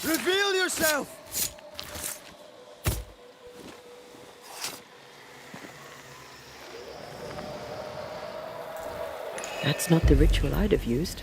Reveal yourself! That's not the ritual I'd have used.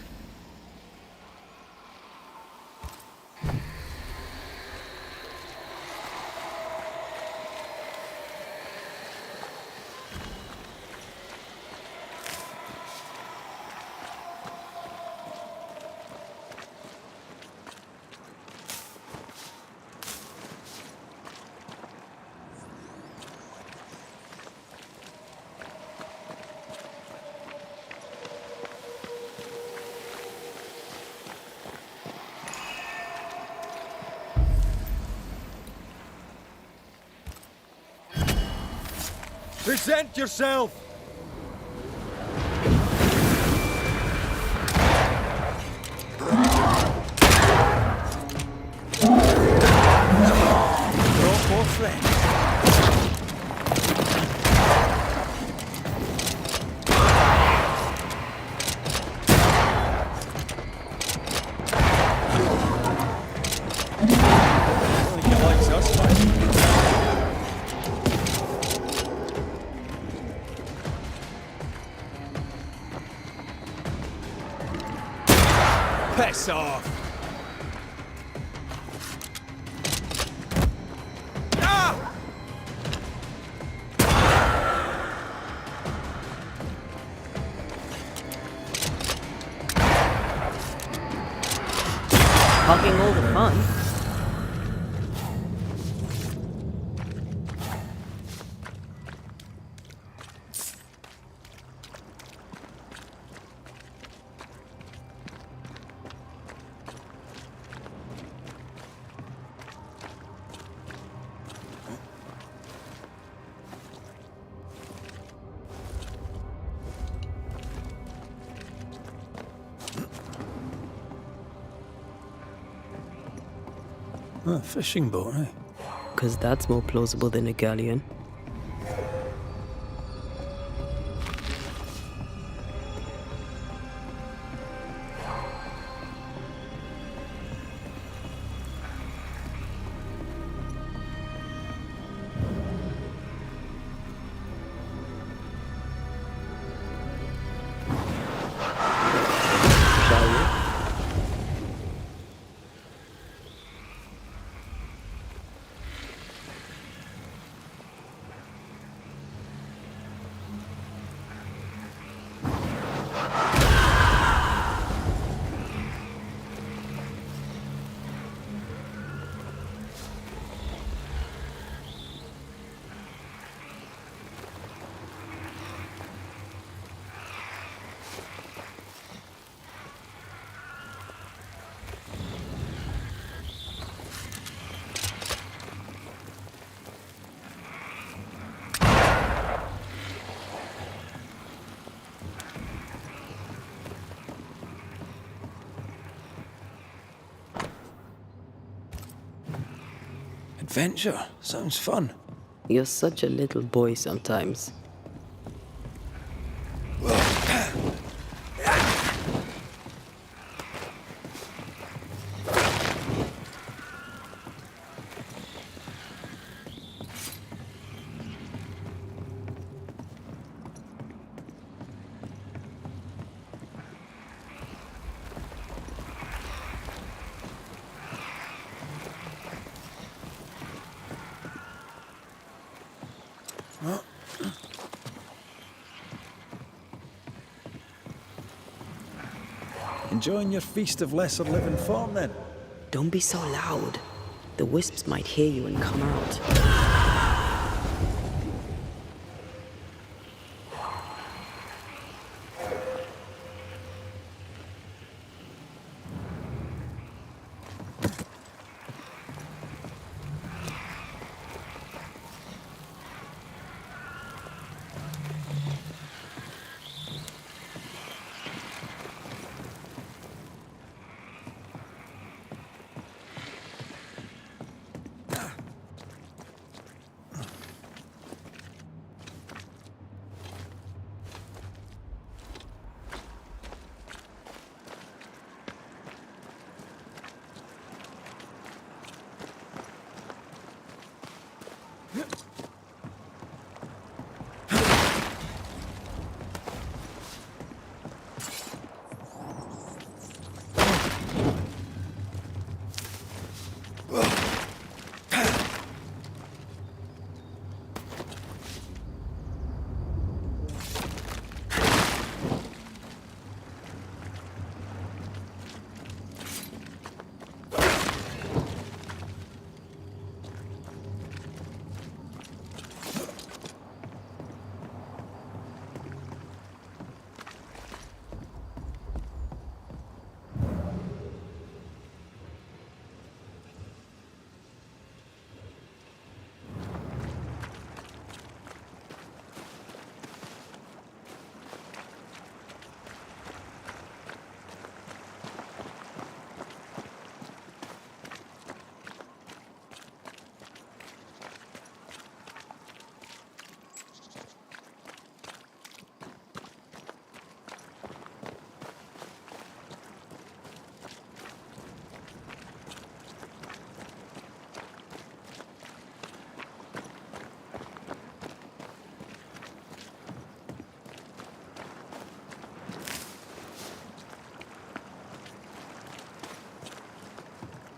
Present yourself! Draw for friends. I think he likes us much. Piss off! Ah! Hugging all the fun. A fishing boat, eh? 'Cause that's more plausible than a galleon. Shall we? Adventure. Sounds fun. You're such a little boy sometimes. Enjoying your feast of lesser living form, then? Don't be so loud. The wisps might hear you and come out.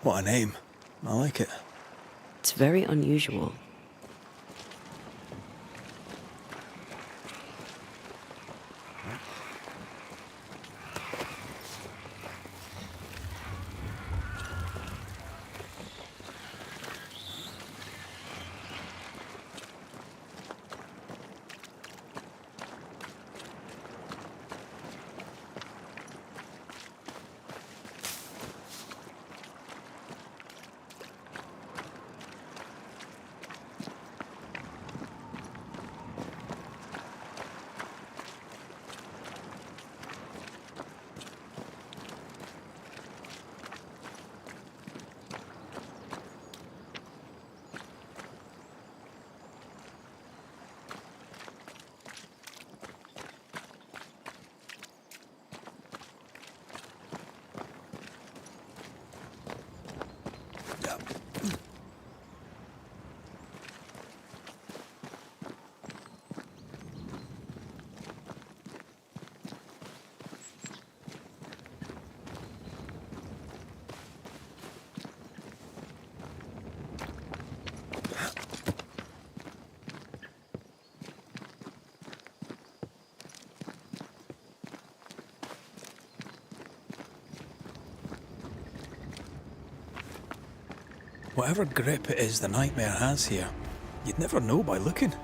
What a name. I like it. It's very unusual. Whatever grip it is the nightmare has here, you'd never know by looking.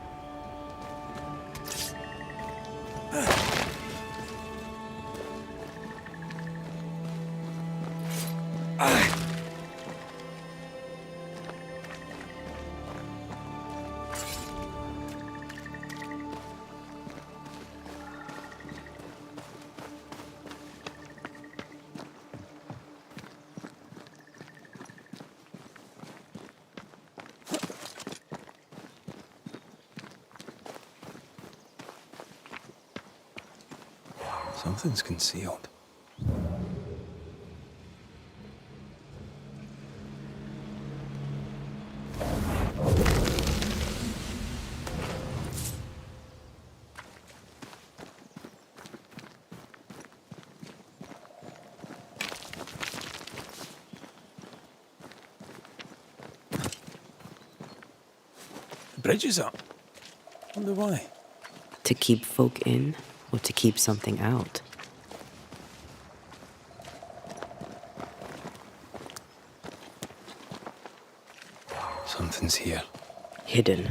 Something's concealed. The bridge is up. Wonder why. To keep folk in, or to keep something out? Something's here. Hidden.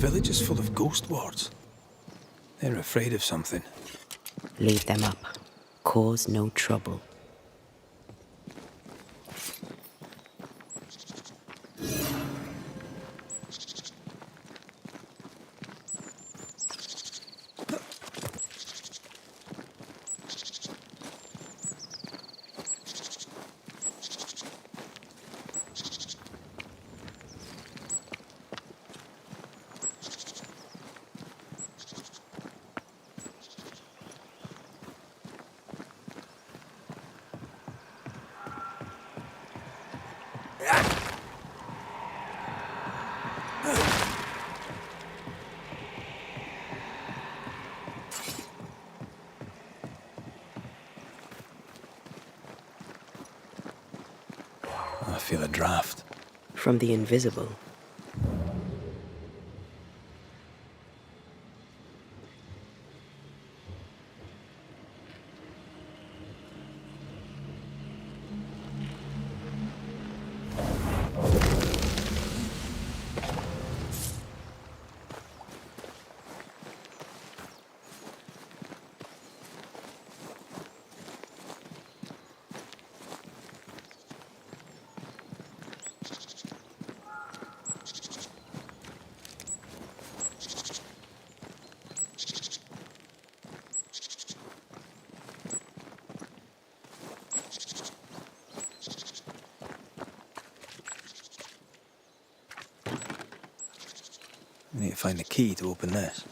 village is full of ghost wards. They're afraid of something. Leave them up. Cause no trouble. I feel a draft. From the invisible. I need to find the key to open this.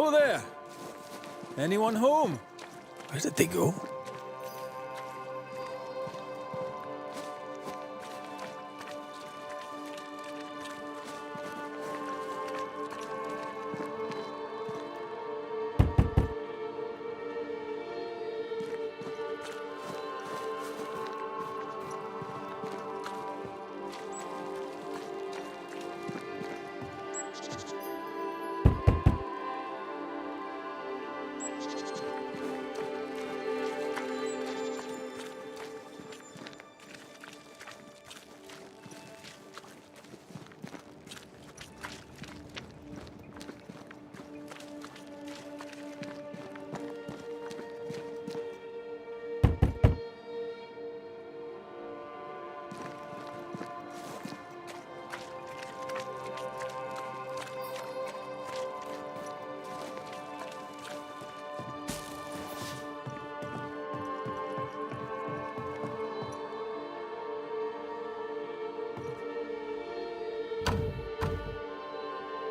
Who there? Anyone home? Where did they go?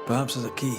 Perhaps there's a key.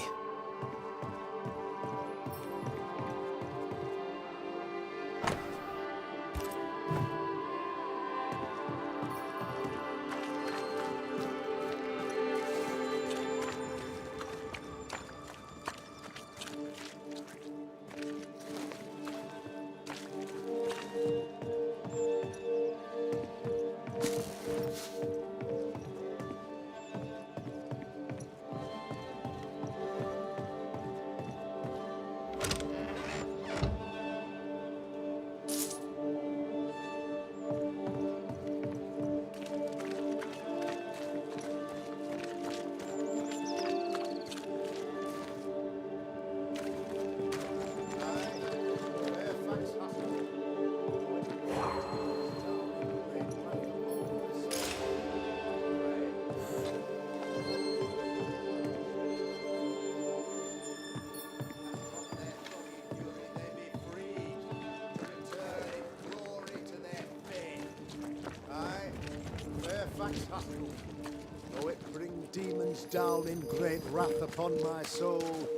Though it bring demons down in great wrath upon my soul,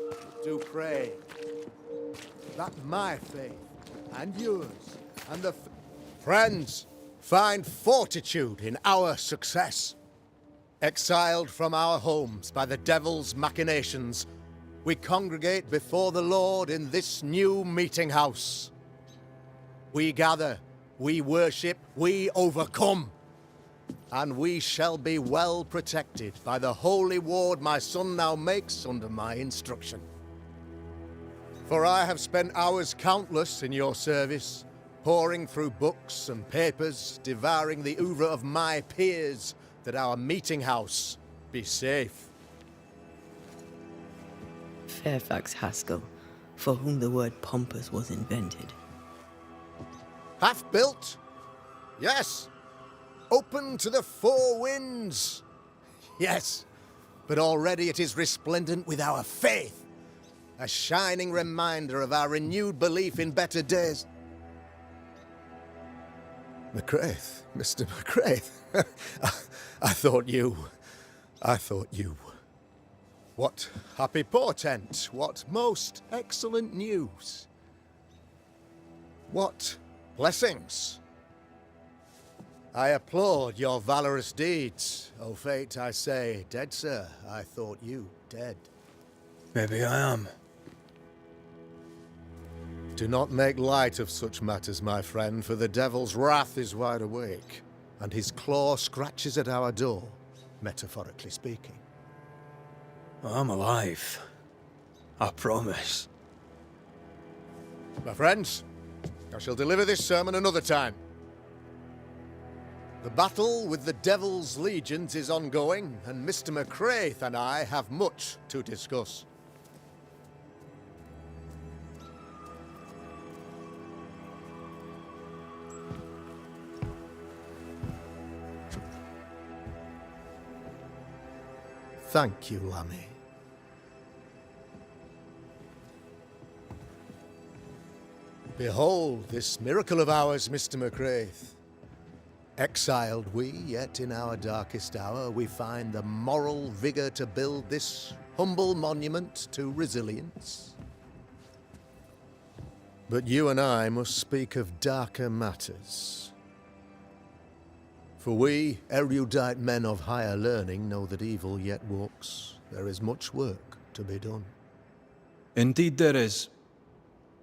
do pray that my faith and yours and the friends find fortitude in our success. Exiled from our homes by the devil's machinations, we congregate before the Lord in this new meeting house. We gather, we worship, we overcome. And we shall be well protected by the holy ward my son now makes under my instruction. For I have spent hours countless in your service, poring through books and papers, devouring the oeuvre of my peers, that our meeting house be safe. Fairfax Haskell, for whom the word pompous was invented. Half built? Yes. Open to the four winds? Yes. But already it is resplendent with our faith, a shining reminder of our renewed belief in better days. McCraith, Mr. McCraith. I thought you. What happy portent, what most excellent news. What blessings. I applaud your valorous deeds. O fate, I say, dead sir, I thought you dead. Maybe I am. Do not make light of such matters, my friend, for the devil's wrath is wide awake, and his claw scratches at our door, metaphorically speaking. I'm alive. I promise. My friends, I shall deliver this sermon another time. The battle with the devil's legions is ongoing, and Mr. McCraith and I have much to discuss. Thank you, Lammy. Behold this miracle of ours, Mr. McCraith. Exiled we, yet in our darkest hour we find the moral vigor to build this humble monument to resilience. But you and I must speak of darker matters. For we, erudite men of higher learning, know that evil yet walks. There is much work to be done. Indeed there is.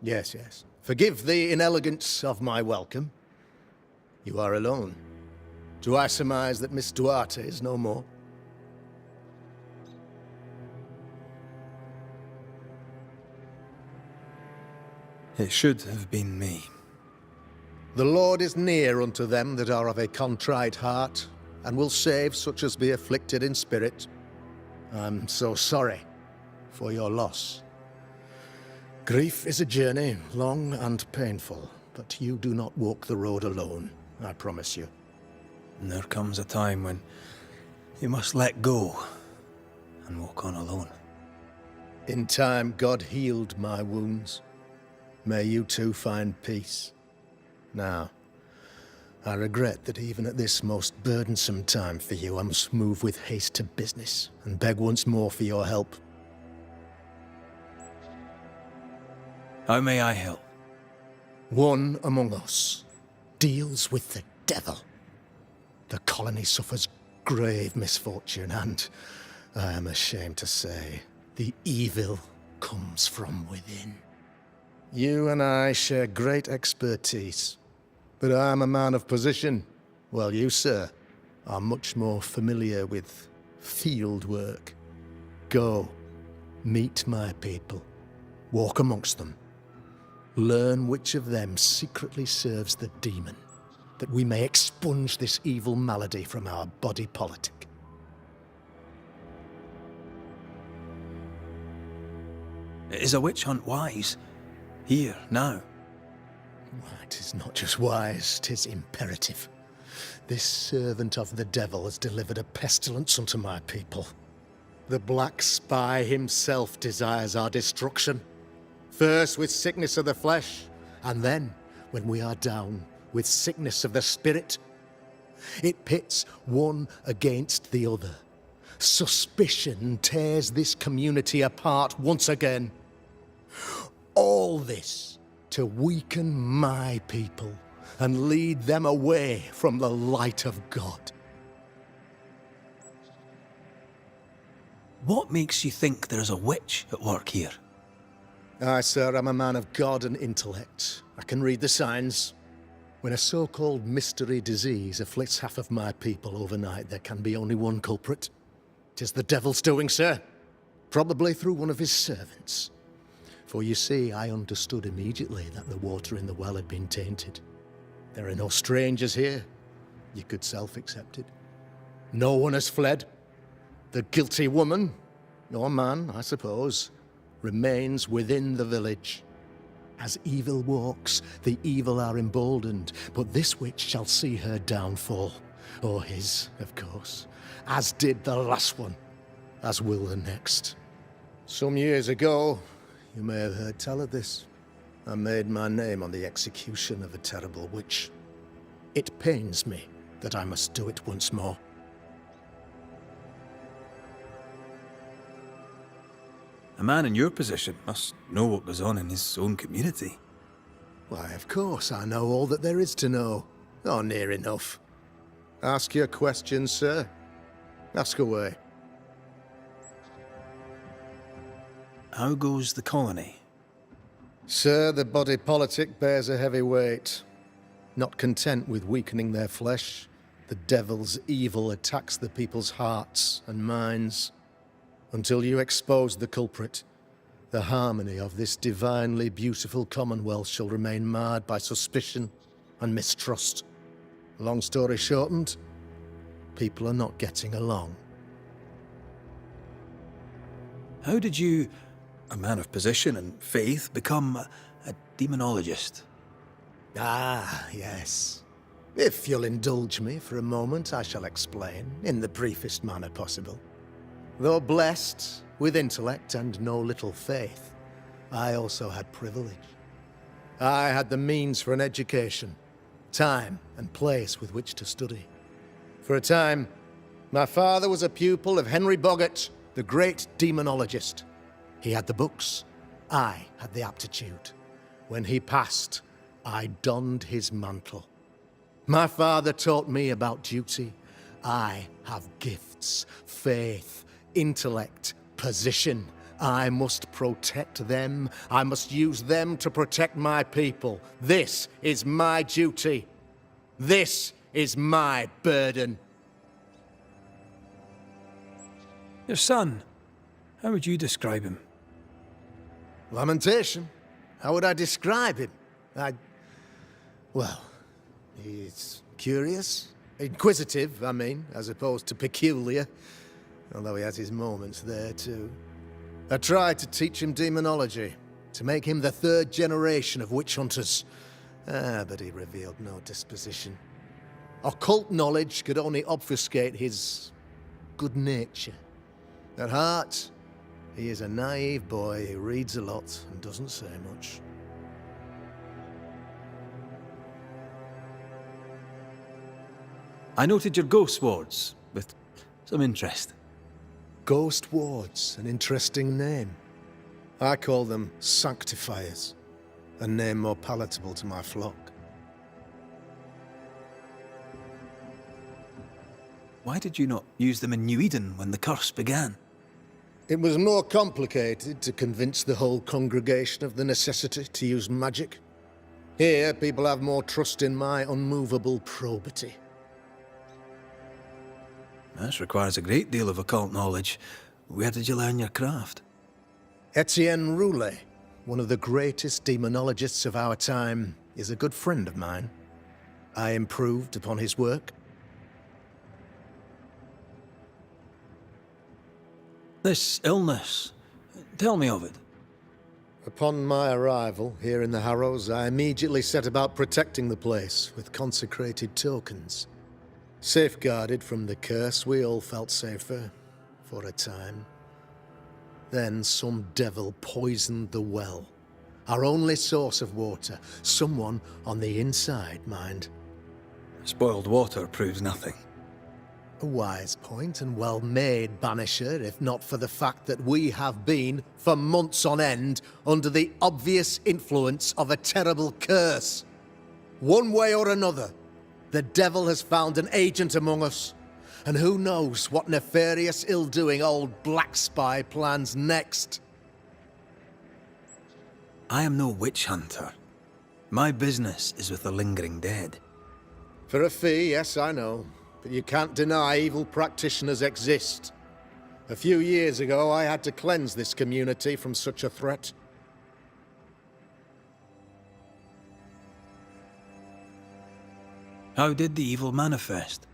Yes, yes. Forgive the inelegance of my welcome. You are alone. Do I surmise that Miss Duarte is no more? It should have been me. The Lord is near unto them that are of a contrite heart, and will save such as be afflicted in spirit. I'm so sorry for your loss. Grief is a journey, long and painful, but you do not walk the road alone, I promise you. And there comes a time when you must let go and walk on alone. In time, God healed my wounds. May you too find peace. Now, I regret that even at this most burdensome time for you, I must move with haste to business and beg once more for your help. How may I help? One among us deals with the devil. The colony suffers grave misfortune, and I am ashamed to say, the evil comes from within. You and I share great expertise, but I am a man of position, while you, sir, are much more familiar with field work. Go, meet my people, walk amongst them, learn which of them secretly serves the demon, that we may expunge this evil malady from our body politic. Is a witch hunt wise? Here, now? Why, 'tis not just wise, 'tis imperative. This servant of the devil has delivered a pestilence unto my people. The black spy himself desires our destruction. First with sickness of the flesh, and then, when we are down, with sickness of the spirit. It pits one against the other. Suspicion tears this community apart once again. All this to weaken my people and lead them away from the light of God. What makes you think there's a witch at work here? I, sir, am a man of God and intellect. I can read the signs. When a so-called mystery disease afflicts half of my people overnight, there can be only one culprit. 'Tis the devil's doing, sir. Probably through one of his servants. For you see, I understood immediately that the water in the well had been tainted. There are no strangers here. You could self-accept it. No one has fled. The guilty woman, or man, I suppose, remains within the village. As evil walks, the evil are emboldened, but this witch shall see her downfall. Or his, of course. As did the last one. As will the next. Some years ago, you may have heard tell of this. I made my name on the execution of a terrible witch. It pains me that I must do it once more. A man in your position must know what goes on in his own community. Why, of course, I know all that there is to know. Or near enough. Ask your questions, sir. Ask away. How goes the colony? Sir, the body politic bears a heavy weight. Not content with weakening their flesh, the devil's evil attacks the people's hearts and minds. Until you expose the culprit, the harmony of this divinely beautiful commonwealth shall remain marred by suspicion and mistrust. Long story shortened, people are not getting along. How did you, a man of position and faith, become a demonologist? Ah, yes. If you'll indulge me for a moment, I shall explain in the briefest manner possible. Though blessed with intellect and no little faith, I also had privilege. I had the means for an education, time and place with which to study. For a time, my father was a pupil of Henry Boggart, the great demonologist. He had the books, I had the aptitude. When he passed, I donned his mantle. My father taught me about duty. I have gifts, faith, intellect, position. I must protect them. I must use them to protect my people. This is my duty. This is my burden. Your son, how would you describe him? Lamentation? How would I describe him? Well, he's curious. Inquisitive, I mean, as opposed to peculiar. Although he has his moments there, too. I tried to teach him demonology, to make him the third generation of witch hunters. But he revealed no disposition. Occult knowledge could only obfuscate his good nature. At heart, he is a naive boy who reads a lot and doesn't say much. I noted your ghost wards with some interest. Ghost wards, an interesting name. I call them sanctifiers, a name more palatable to my flock. Why did you not use them in New Eden when the curse began? It was more complicated to convince the whole congregation of the necessity to use magic. Here, people have more trust in my unmovable probity. This requires a great deal of occult knowledge. Where did you learn your craft? Etienne Roulet, one of the greatest demonologists of our time, is a good friend of mine. I improved upon his work. This illness, tell me of it. Upon my arrival here in the Harrows, I immediately set about protecting the place with consecrated tokens. Safeguarded from the curse, we all felt safer, for a time. Then some devil poisoned the well, our only source of water. Someone on the inside, mind. Spoiled water proves nothing. A wise point and well made, Banisher, if not for the fact that we have been, for months on end, under the obvious influence of a terrible curse. One way or another, the devil has found an agent among us, and who knows what nefarious ill-doing old Black Spy plans next. I am no witch hunter. My business is with the lingering dead. For a fee, yes, I know. But you can't deny evil practitioners exist. A few years ago, I had to cleanse this community from such a threat. How did the evil manifest?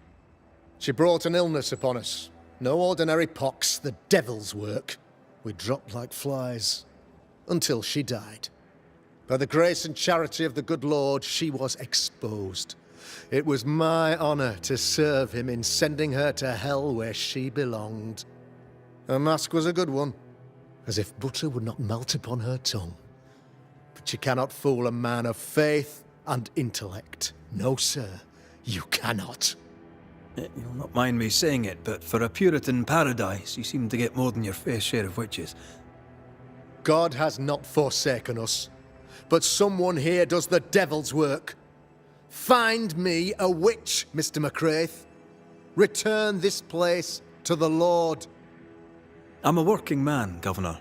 She brought an illness upon us. No ordinary pox, the devil's work. We dropped like flies. Until she died. By the grace and charity of the good Lord, she was exposed. It was my honor to serve him in sending her to hell where she belonged. Her mask was a good one, as if butter would not melt upon her tongue. But you cannot fool a man of faith and intellect. No, sir, you cannot. You'll not mind me saying it, but for a Puritan paradise, you seem to get more than your fair share of witches. God has not forsaken us, but someone here does the devil's work. Find me a witch, Mr. McCraith. Return this place to the Lord. I'm a working man, Governor,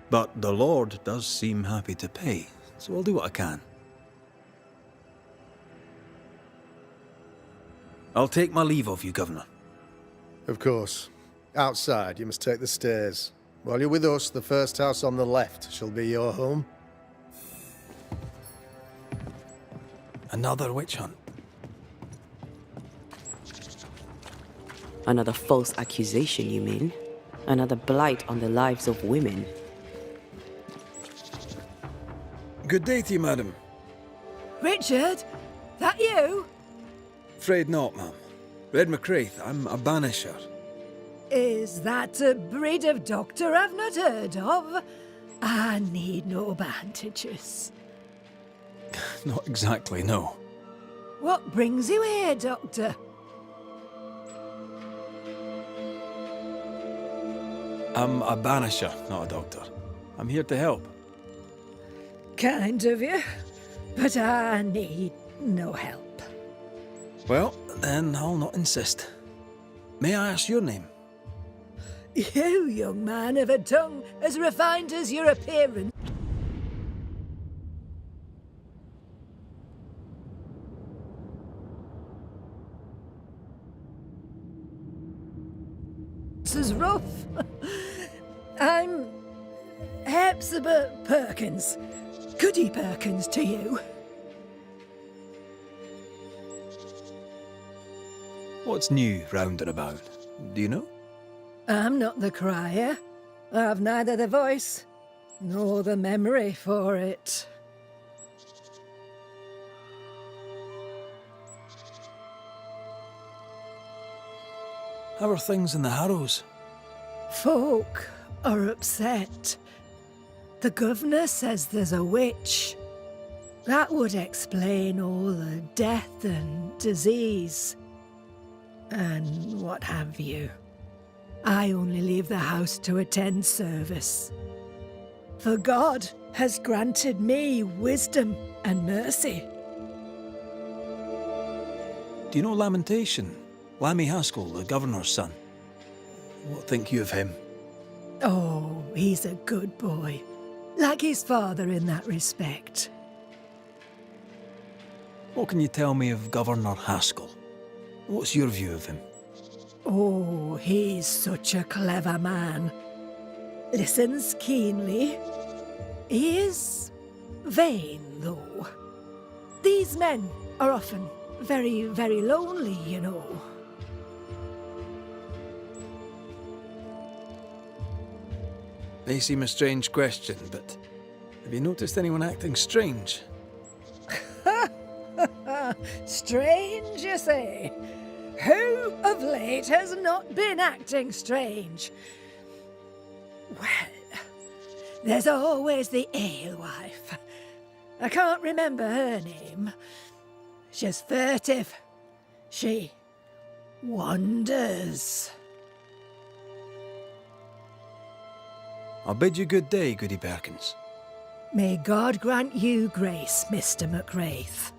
but the Lord does seem happy to pay, so I'll do what I can. I'll take my leave of you, Governor. Of course. Outside, you must take the stairs. While you're with us, the first house on the left shall be your home. Another witch hunt. Another false accusation, you mean? Another blight on the lives of women. Good day to you, madam. Richard? That you? Afraid not, ma'am. Red McCraith, I'm a banisher. Is that a breed of doctor I've not heard of? I need no bandages. Not exactly, no. What brings you here, Doctor? I'm a banisher, not a doctor. I'm here to help. Kind of you, but I need no help. Well, then I'll not insist. May I ask your name? You, young man, have a tongue as refined as your appearance. This is rough. I'm Hepzibah Perkins. Goody Perkins to you. What's new round and about? Do you know? I'm not the crier. I've neither the voice nor the memory for it. How are things in the Harrows? Folk are upset. The governor says there's a witch. That would explain all the death and disease. And what have you. I only leave the house to attend service. For God has granted me wisdom and mercy. Do you know Lamentation? Lammy Haskell, the governor's son. What think you of him? Oh, he's a good boy. Like his father in that respect. What can you tell me of Governor Haskell? What's your view of him? Oh, he's such a clever man. Listens keenly. He is vain, though. These men are often very, very lonely, you know. May seem a strange question, but have you noticed anyone acting strange? Strange, you say? Who of late has not been acting strange? Well, there's always the alewife. I can't remember her name. She's furtive. She wanders. I'll bid you good day, Goody Perkins. May God grant you grace, Mr. McWraith.